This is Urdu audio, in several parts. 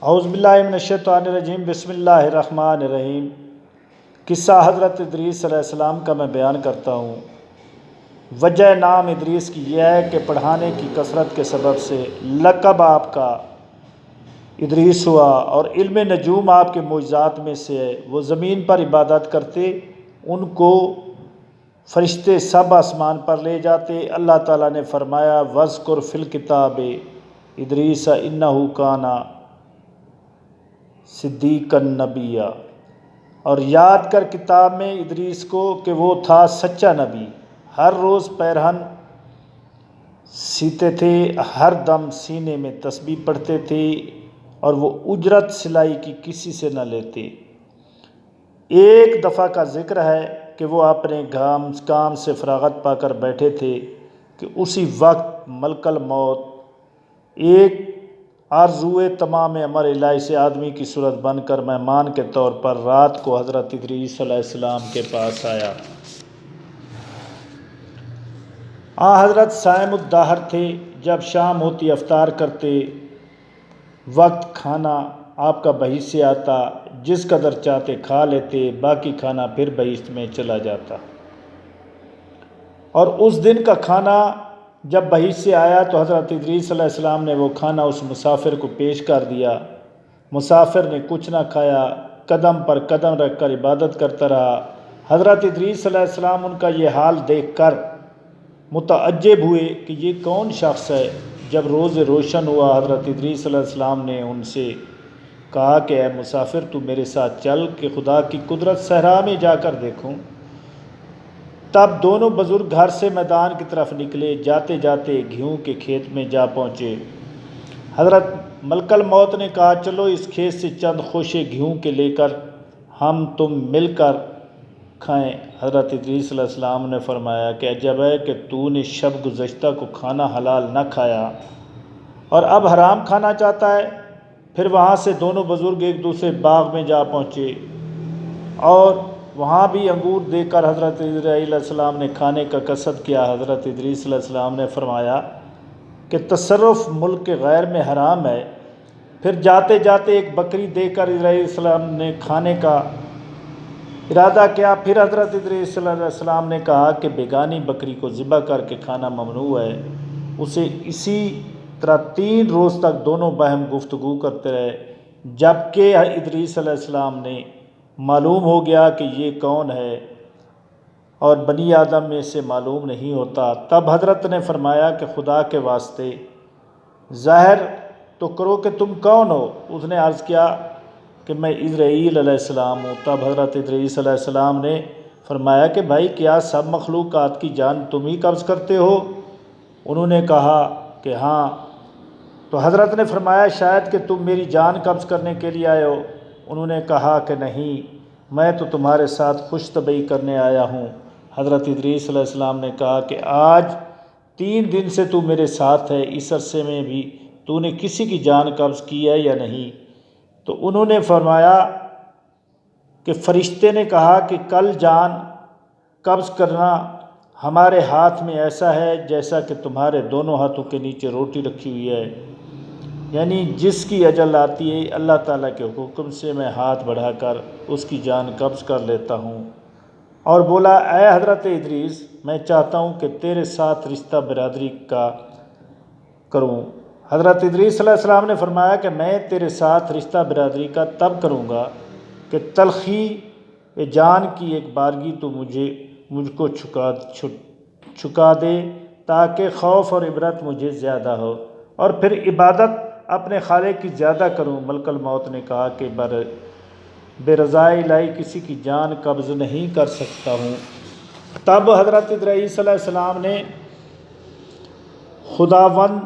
اعوذ باللہ من الشیطان الرجیم، بسم اللہ الرحمن الرحیم۔ قصہ حضرت ادریس علیہ السلام کا میں بیان کرتا ہوں۔ وجہ نام ادریس کی یہ ہے کہ پڑھانے کی کثرت کے سبب سے لقب آپ کا ادریس ہوا، اور علم نجوم آپ کے معجزات میں سے ہے۔ وہ زمین پر عبادت کرتے، ان کو فرشتے سب آسمان پر لے جاتے۔ اللہ تعالیٰ نے فرمایا وَاذْكُرْ فِي الْكِتَابِ ادریس اِنَّهُ کَانَ صدیقا نبیّا، اور یاد کر کتاب میں ادریس کو کہ وہ تھا سچا نبی۔ ہر روز پیرہن سیتے تھے، ہر دم سینے میں تسبیح پڑھتے تھے، اور وہ اجرت سلائی کی کسی سے نہ لیتے۔ ایک دفعہ کا ذکر ہے کہ وہ اپنے کام سے فراغت پا کر بیٹھے تھے کہ اسی وقت ملک الموت ایک آرزوئے تمام امر الہی سے آدمی کی صورت بن کر مہمان کے طور پر رات کو حضرت ادریس علیہ السلام کے پاس آیا۔ حضرت صائم الدہر تھے۔ جب شام ہوتی افطار کرتے وقت کھانا آپ کا بہشت سے آتا، جس قدر چاہتے کھا لیتے، باقی کھانا پھر بہشت میں چلا جاتا۔ اور اس دن کا کھانا جب بہشت سے آیا تو حضرت ادریس علیہ السلام نے وہ کھانا اس مسافر کو پیش کر دیا۔ مسافر نے کچھ نہ کھایا، قدم پر قدم رکھ کر عبادت کرتا رہا۔ حضرت ادریس علیہ السلام ان کا یہ حال دیکھ کر متعجب ہوئے کہ یہ کون شخص ہے۔ جب روز روشن ہوا، حضرت ادریس علیہ السلام نے ان سے کہا کہ اے مسافر، تو میرے ساتھ چل کہ خدا کی قدرت صحرا میں جا کر دیکھوں۔ تب دونوں بزرگ گھر سے میدان کی طرف نکلے، جاتے جاتے گیہوں کے کھیت میں جا پہنچے۔ حضرت ملک الموت نے کہا چلو اس کھیت سے چند خوشے گیہوں کے لے کر ہم تم مل کر کھائیں۔ حضرت ادریس علیہ السلام نے فرمایا کہ عجب ہے کہ تو نے شب گزشتہ کو کھانا حلال نہ کھایا اور اب حرام کھانا چاہتا ہے۔ پھر وہاں سے دونوں بزرگ ایک دوسرے باغ میں جا پہنچے اور وہاں بھی انگور دے کر حضرت ادریس علیہ السلام نے کھانے کا قصد کیا۔ حضرت ادریس علیہ السلام نے فرمایا کہ تصرف ملک کے غیر میں حرام ہے۔ پھر جاتے جاتے ایک بکری دے کر ادریس علیہ السلام نے کھانے کا ارادہ کیا۔ پھر حضرت ادریس علیہ السلام نے کہا کہ بیگانی بکری کو ذبح کر کے کھانا ممنوع ہے۔ اسے اسی طرح 3 روز تک دونوں باہم گفتگو کرتے رہے، جبکہ ادریس علیہ السلام نے معلوم ہو گیا کہ یہ کون ہے اور بنی آدم میں سے معلوم نہیں ہوتا۔ تب حضرت نے فرمایا کہ خدا کے واسطے ظاہر تو کرو کہ تم کون ہو۔ اس نے عرض کیا کہ میں اسرائیل علیہ السلام ہوں۔ تب حضرت ادریس علیہ السلام نے فرمایا کہ بھائی کیا سب مخلوقات کی جان تم ہی قبض کرتے ہو؟ انہوں نے کہا کہ ہاں۔ تو حضرت نے فرمایا شاید کہ تم میری جان قبض کرنے کے لیے آئے ہو۔ انہوں نے کہا کہ نہیں، میں تو تمہارے ساتھ خوش طبعی کرنے آیا ہوں۔ حضرت ادریس علیہ السلام نے کہا کہ آج 3 دن سے تو میرے ساتھ ہے، اس عرصے میں بھی تو نے کسی کی جان قبض کی ہے یا نہیں؟ تو انہوں نے فرمایا کہ فرشتے نے کہا کہ کل جان قبض کرنا ہمارے ہاتھ میں ایسا ہے جیسا کہ تمہارے دونوں ہاتھوں کے نیچے روٹی رکھی ہوئی ہے، یعنی جس کی اجل آتی ہے اللہ تعالیٰ کے حکم سے میں ہاتھ بڑھا کر اس کی جان قبض کر لیتا ہوں۔ اور بولا اے حضرت ادریس، میں چاہتا ہوں کہ تیرے ساتھ رشتہ برادری کا کروں۔ حضرت ادریس علیہ السلام نے فرمایا کہ میں تیرے ساتھ رشتہ برادری کا تب کروں گا کہ تلخی جان کی ایک بارگی تو مجھ کو چھکا دے تاکہ خوف اور عبرت مجھے زیادہ ہو، اور پھر عبادت اپنے خالق کی زیادہ کروں۔ ملک الموت نے کہا کہ بے رضائے الہی کسی کی جان قبض نہیں کر سکتا ہوں۔ تب حضرت ادریس علیہ السلام نے خداوند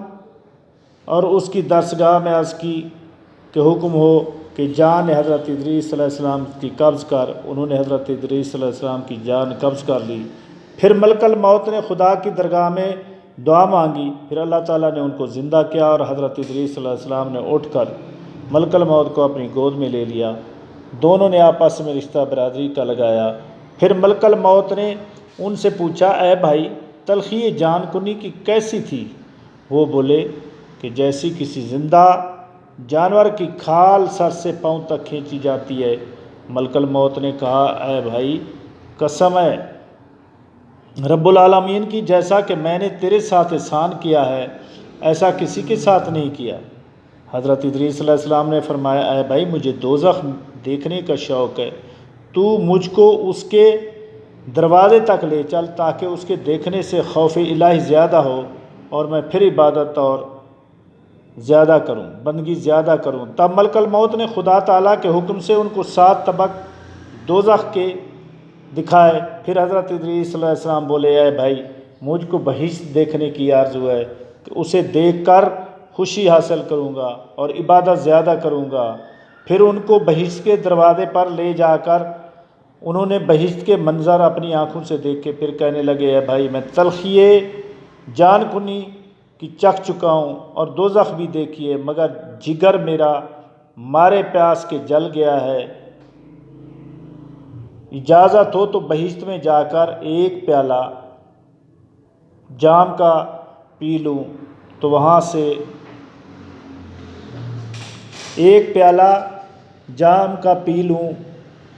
اور اس کی درسگاہ میں عرض کی کہ حکم ہو کہ جان حضرت ادریس علیہ السلام کی قبض کر۔ انہوں نے حضرت ادریس علیہ السلام کی جان قبض کر لی۔ پھر ملک الموت نے خدا کی درگاہ میں دعا مانگی، پھر اللہ تعالیٰ نے ان کو زندہ کیا، اور حضرت ادریس علیہ السلام نے اٹھ کر ملک الموت کو اپنی گود میں لے لیا۔ دونوں نے آپس میں رشتہ برادری کا لگایا۔ پھر ملک الموت نے ان سے پوچھا اے بھائی، تلخی جان کنی کی کیسی تھی؟ وہ بولے کہ جیسی کسی زندہ جانور کی کھال سر سے پاؤں تک کھینچی جاتی ہے۔ ملک الموت نے کہا اے بھائی قسم ہے رب العالمین کی، جیسا کہ میں نے تیرے ساتھ احسان کیا ہے ایسا کسی کے ساتھ نہیں کیا۔ حضرت ادریس علیہ السلام نے فرمایا اے بھائی مجھے دوزخ دیکھنے کا شوق ہے، تو مجھ کو اس کے دروازے تک لے چل تاکہ اس کے دیکھنے سے خوف الہی زیادہ ہو اور میں پھر عبادت اور زیادہ کروں، بندگی زیادہ کروں۔ تب ملک الموت نے خدا تعالیٰ کے حکم سے ان کو 7 طبق دوزخ کے دکھائے۔ پھر حضرت ادریس علیہ السلام بولے اے بھائی مجھ کو بہشت دیکھنے کی آرزو ہے کہ اسے دیکھ کر خوشی حاصل کروں گا اور عبادت زیادہ کروں گا۔ پھر ان کو بہشت کے دروازے پر لے جا کر انہوں نے بہشت کے منظر اپنی آنکھوں سے دیکھے، پھر کہنے لگے اے بھائی میں تلخی جان کنی کی چکھ چکا ہوں اور دوزخ بھی دیکھی ہے، مگر جگر میرا مارے پیاس کے جل گیا ہے۔ اجازت ہو تو بہشت میں جا کر ایک پیالہ جام کا پی لوں، تو وہاں سے ایک پیالہ جام کا پی لوں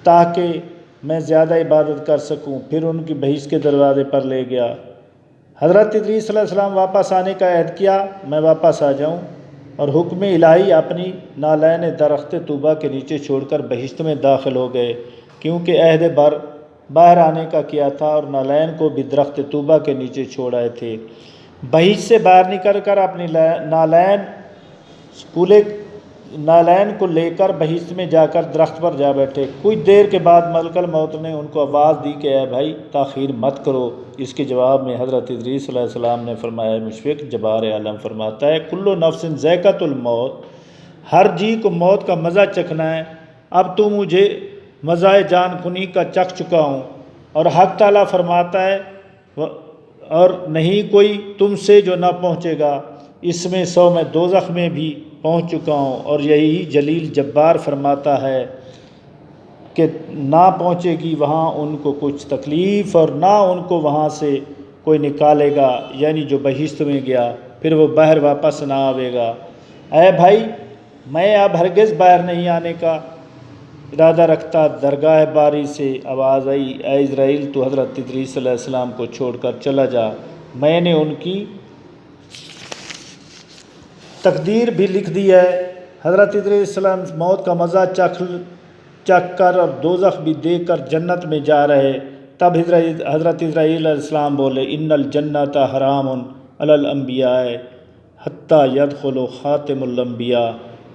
تاکہ میں زیادہ عبادت کر سکوں۔ پھر ان کی بہشت کے دروازے پر لے گیا۔ حضرت ادریس علیہ السلام واپس آنے کا عہد کیا میں واپس آ جاؤں، اور حکم الہی اپنی نالین درخت طوبہ کے نیچے چھوڑ کر بہشت میں داخل ہو گئے، کیونکہ عہد باہر آنے کا کیا تھا اور نالین کو بھی درخت طوبہ کے نیچے چھوڑ آئے تھے۔ بہشت سے باہر نکل کر اپنی نالین کو لے کر بہشت میں جا کر درخت پر جا بیٹھے۔ کچھ دیر کے بعد ملک الموت نے ان کو آواز دی کہ اے بھائی تاخیر مت کرو۔ اس کے جواب میں حضرت ادریس علیہ السلام نے فرمایا مشفق جبار عالم فرماتا ہے کل نفس ذائقۃ الموت، ہر جی کو موت کا مزہ چکھنا ہے۔ اب تو مجھے مزہ جان کنی کا چکھ چکا ہوں، اور حق تعالیٰ فرماتا ہے اور نہیں کوئی تم سے جو نہ پہنچے گا اس میں 100 میں دوزخ میں بھی پہنچ چکا ہوں، اور یہی جلیل جبار فرماتا ہے کہ نہ پہنچے گی وہاں ان کو کچھ تکلیف اور نہ ان کو وہاں سے کوئی نکالے گا، یعنی جو بہشت میں گیا پھر وہ باہر واپس نہ آئے گا۔ اے بھائی میں اب ہرگز باہر نہیں آنے کا ارادہ رکھتا۔ درگاہ باری سے آواز آئی اے اسرائیل تو حضرت ادریس علیہ السلام کو چھوڑ کر چلا جا، میں نے ان کی تقدیر بھی لکھ دی ہے۔ حضرت ادریس علیہ السلام موت کا مزہ چکھ کر اور دوزخ بھی دیکھ کر جنت میں جا رہے۔ تب حضرت اسرائیل علیہ السلام بولے ان الجنت حرام علی الانبیاء حتی یدخل خاتم الانبیاء،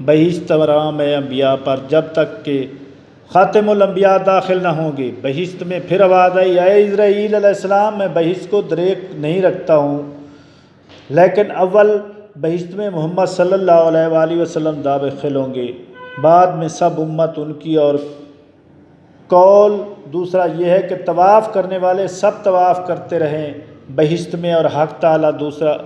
بہشت حرام ہے انبیاء پر جب تک کہ خاتم الانبیاء داخل نہ ہوں گے۔ بہشت میں پھر آواز آئی اے اسرائیل علیہ السلام میں بہشت کو دریغ نہیں رکھتا ہوں، لیکن اول بہشت میں محمد صلی اللہ علیہ وآلہ وسلم داخل ہوں گے، بعد میں سب امت ان کی، اور قول دوسرا یہ ہے کہ طواف کرنے والے سب طواف کرتے رہیں بہشت میں، اور حق تعالیٰ دوسرا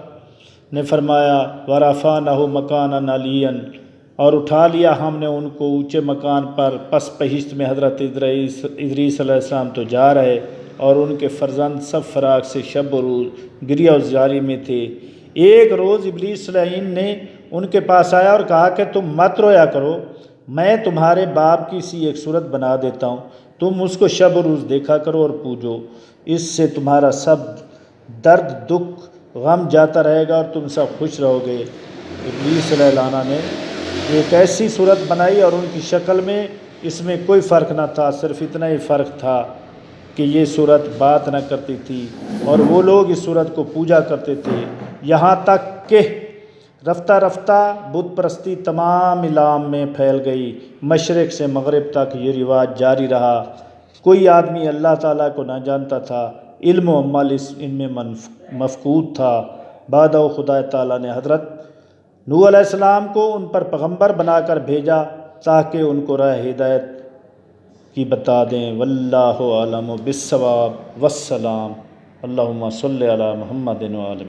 نے فرمایا وَرَفَعْنَهُ مَكَانًا عَلِيًّا، اور اٹھا لیا ہم نے ان کو اونچے مکان پر۔ پس بہشت میں حضرت ادریس علیہ السلام تو جا رہے اور ان کے فرزند سب فراق سے شب و روز گریہ و زاری میں تھے۔ ایک روز ابلیس لعین نے ان کے پاس آیا اور کہا کہ تم مت رویا کرو، میں تمہارے باپ کی سی ایک صورت بنا دیتا ہوں، تم اس کو شب و روز دیکھا کرو اور پوجو، اس سے تمہارا سب درد دکھ غم جاتا رہے گا اور تم سب خوش رہو گے۔ ابلیس علیہ لعنہ نے ایک ایسی صورت بنائی اور ان کی شکل میں اس میں کوئی فرق نہ تھا، صرف اتنا ہی فرق تھا کہ یہ صورت بات نہ کرتی تھی اور وہ لوگ اس صورت کو پوجا کرتے تھے، یہاں تک کہ رفتہ رفتہ بت پرستی تمام عالم میں پھیل گئی۔ مشرق سے مغرب تک یہ رواج جاری رہا، کوئی آدمی اللہ تعالیٰ کو نہ جانتا تھا، علم و عمل ان میں مفقود تھا۔ بعد خدا تعالیٰ نے حضرت نوح علیہ السلام کو ان پر پیغمبر بنا کر بھیجا تاکہ ان کو راہ ہدایت کی بتا دیں۔ واللہ اعلم بالصواب، والسلام۔ اللہم صلی علی محمد وعلی